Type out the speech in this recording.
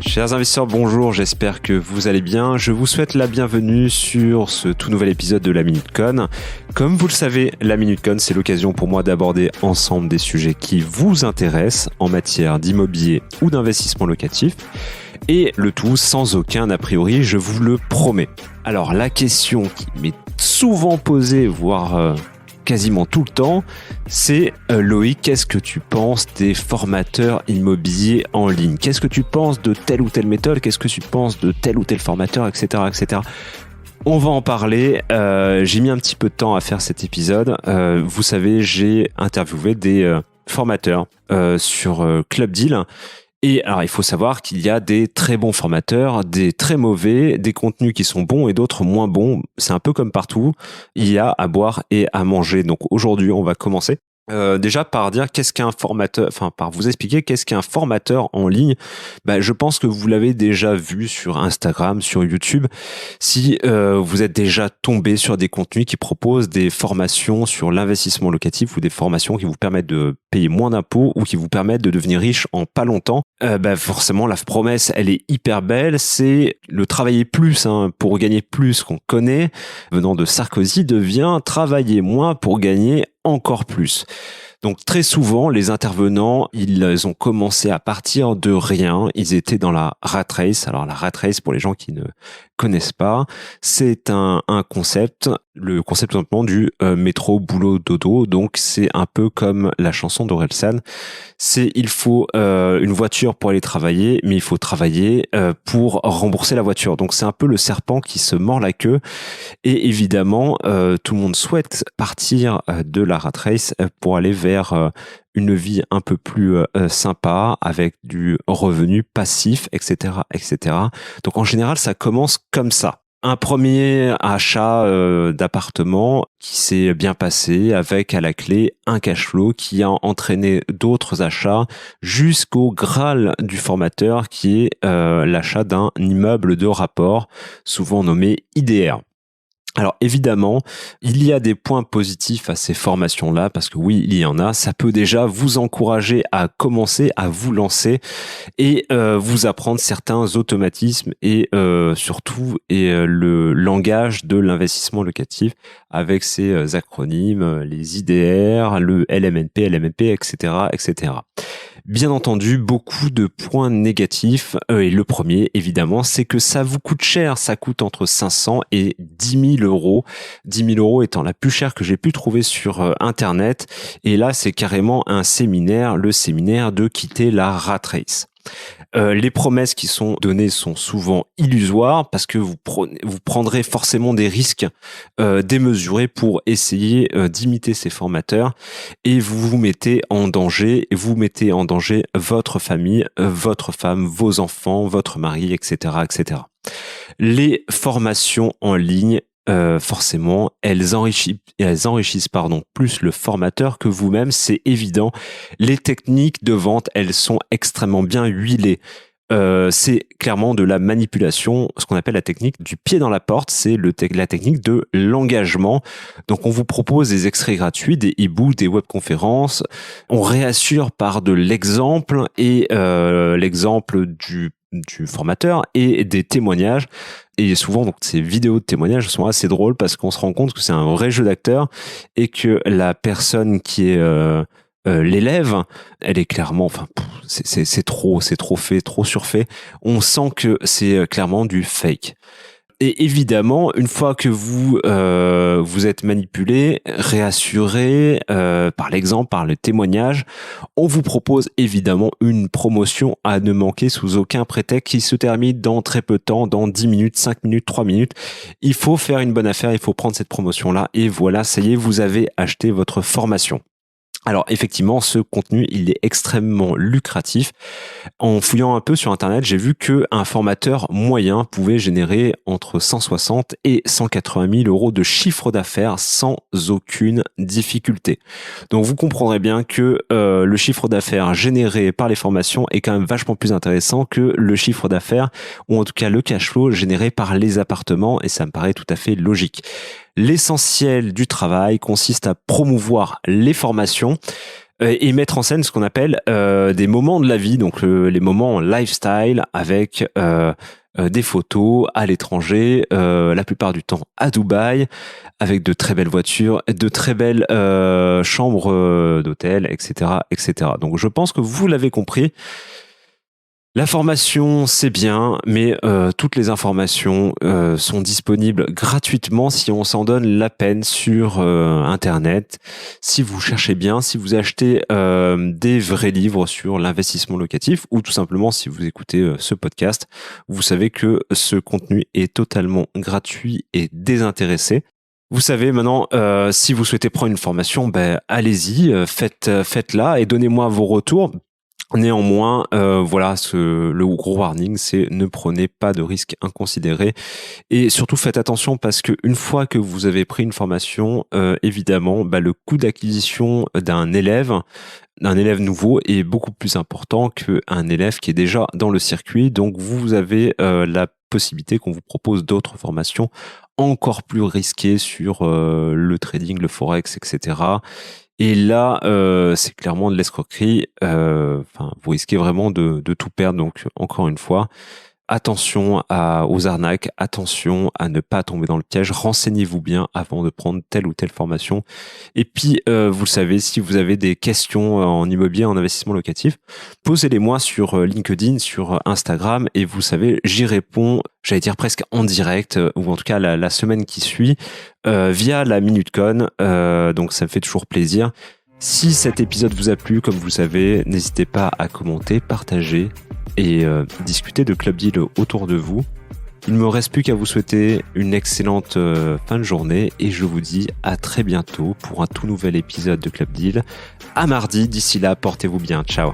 Chers investisseurs, bonjour, j'espère que vous allez bien. Je vous souhaite la bienvenue sur ce tout nouvel épisode de la Minute Con. Comme vous le savez, la Minute Con, c'est l'occasion pour moi d'aborder ensemble des sujets qui vous intéressent en matière d'immobilier ou d'investissement locatif. Et le tout sans aucun a priori, je vous le promets. Alors la question qui m'est souvent posée, voire quasiment tout le temps, c'est Loïc, qu'est-ce que tu penses des formateurs immobiliers en ligne? Qu'est-ce que tu penses de telle ou telle méthode? Qu'est-ce que tu penses de tel ou tel formateur, etc., etc. On va en parler. J'ai mis un petit peu de temps à faire cet épisode. Vous savez, j'ai interviewé des formateurs sur Club Deal. Et alors, il faut savoir qu'il y a des très bons formateurs, des très mauvais, des contenus qui sont bons et d'autres moins bons. C'est un peu comme partout. Il y a à boire et à manger. Donc aujourd'hui, on va commencer déjà par dire qu'est-ce qu'un formateur, enfin par vous expliquer qu'est-ce qu'un formateur en ligne. Je pense que vous l'avez déjà vu sur Instagram, sur YouTube. Si vous êtes déjà tombé sur des contenus qui proposent des formations sur l'investissement locatif ou des formations qui vous permettent de payer moins d'impôts ou qui vous permettent de devenir riche en pas longtemps, forcément la promesse elle est hyper belle, c'est le travailler plus pour gagner plus qu'on connaît, venant de Sarkozy, devient travailler moins pour gagner encore plus. Donc très souvent, les intervenants, ils ont commencé à partir de rien. Ils étaient dans la rat race. Alors la rat race, pour les gens qui ne connaissent pas, c'est un concept, le concept tout simplement du métro boulot dodo. Donc c'est un peu comme la chanson d'Orelsan. C'est il faut une voiture pour aller travailler, mais il faut travailler pour rembourser la voiture. Donc c'est un peu le serpent qui se mord la queue. Et évidemment, tout le monde souhaite partir de la rat race pour aller vers une vie un peu plus sympa, avec du revenu passif, etc., etc. Donc en général, ça commence comme ça. Un premier achat d'appartement qui s'est bien passé, avec à la clé un cash flow qui a entraîné d'autres achats jusqu'au Graal du formateur qui est l'achat d'un immeuble de rapport, souvent nommé IDR. Alors évidemment, il y a des points positifs à ces formations-là, parce que oui, il y en a. Ça peut déjà vous encourager à commencer, à vous lancer et vous apprendre certains automatismes et surtout le langage de l'investissement locatif avec ses acronymes, les IDR, le LMNP, etc., etc. Bien entendu, beaucoup de points négatifs. Et le premier, évidemment, c'est que ça vous coûte cher. Ça coûte entre 500 et 10 000 euros. 10 000 euros étant la plus chère que j'ai pu trouver sur Internet. Et là, c'est carrément un séminaire, le séminaire de quitter la rat race. Les promesses qui sont données sont souvent illusoires parce que vous prendrez forcément des risques démesurés pour essayer d'imiter ces formateurs et vous mettez en danger votre famille, votre femme, vos enfants, votre mari, etc., etc. Les formations en ligne, forcément, elles enrichissent plus le formateur que vous-même, c'est évident. Les techniques de vente, elles sont extrêmement bien huilées. C'est clairement de la manipulation, ce qu'on appelle la technique du pied dans la porte, c'est la technique de l'engagement. Donc on vous propose des extraits gratuits, des e-books, des webconférences, on réassure par de l'exemple et l'exemple du formateur et des témoignages. Et souvent, donc, ces vidéos de témoignages sont assez drôles parce qu'on se rend compte que c'est un vrai jeu d'acteur et que la personne qui est l'élève, elle est clairement, c'est trop fait, trop surfait. On sent que c'est clairement du fake. Et évidemment, une fois que vous êtes manipulé, réassuré par l'exemple, par le témoignage, on vous propose évidemment une promotion à ne manquer sous aucun prétexte qui se termine dans très peu de temps, dans 10 minutes, 5 minutes, 3 minutes. Il faut faire une bonne affaire, il faut prendre cette promotion-là et voilà, ça y est, vous avez acheté votre formation. Alors effectivement, ce contenu, il est extrêmement lucratif. En fouillant un peu sur Internet, j'ai vu qu'un formateur moyen pouvait générer entre 160 et 180 000 euros de chiffre d'affaires sans aucune difficulté. Donc vous comprendrez bien que le chiffre d'affaires généré par les formations est quand même vachement plus intéressant que le chiffre d'affaires, ou en tout cas le cash flow généré par les appartements, et ça me paraît tout à fait logique. L'essentiel du travail consiste à promouvoir les formations. et mettre en scène ce qu'on appelle des moments de la vie, donc les moments lifestyle avec des photos à l'étranger, la plupart du temps à Dubaï, avec de très belles voitures, de très belles chambres d'hôtel, etc., etc. Donc je pense que vous l'avez compris. La formation, c'est bien, mais toutes les informations sont disponibles gratuitement si on s'en donne la peine sur Internet. Si vous cherchez bien, si vous achetez des vrais livres sur l'investissement locatif, ou tout simplement si vous écoutez ce podcast, vous savez que ce contenu est totalement gratuit et désintéressé. Vous savez maintenant, si vous souhaitez prendre une formation, allez-y, faites-la et donnez-moi vos retours. Néanmoins, voilà, le gros warning, c'est ne prenez pas de risques inconsidérés et surtout faites attention parce que une fois que vous avez pris une formation, évidemment, le coût d'acquisition d'un élève nouveau est beaucoup plus important qu'un élève qui est déjà dans le circuit. Donc, vous avez la possibilité qu'on vous propose d'autres formations encore plus risquées sur le trading, le forex, etc. Et là, c'est clairement de l'escroquerie. Vous risquez vraiment de tout perdre. Donc, encore une fois, attention aux arnaques, attention à ne pas tomber dans le piège. Renseignez-vous bien avant de prendre telle ou telle formation. Et puis, vous le savez, si vous avez des questions en immobilier, en investissement locatif, posez-les-moi sur LinkedIn, sur Instagram. Et vous savez, j'y réponds, j'allais dire presque en direct, ou en tout cas la semaine qui suit, via la Minute Con. Donc, ça me fait toujours plaisir. Si cet épisode vous a plu, comme vous le savez, n'hésitez pas à commenter, partager et discuter de Club Deal autour de vous. Il ne me reste plus qu'à vous souhaiter une excellente fin de journée et je vous dis à très bientôt pour un tout nouvel épisode de Club Deal. À mardi, d'ici là, portez-vous bien. Ciao.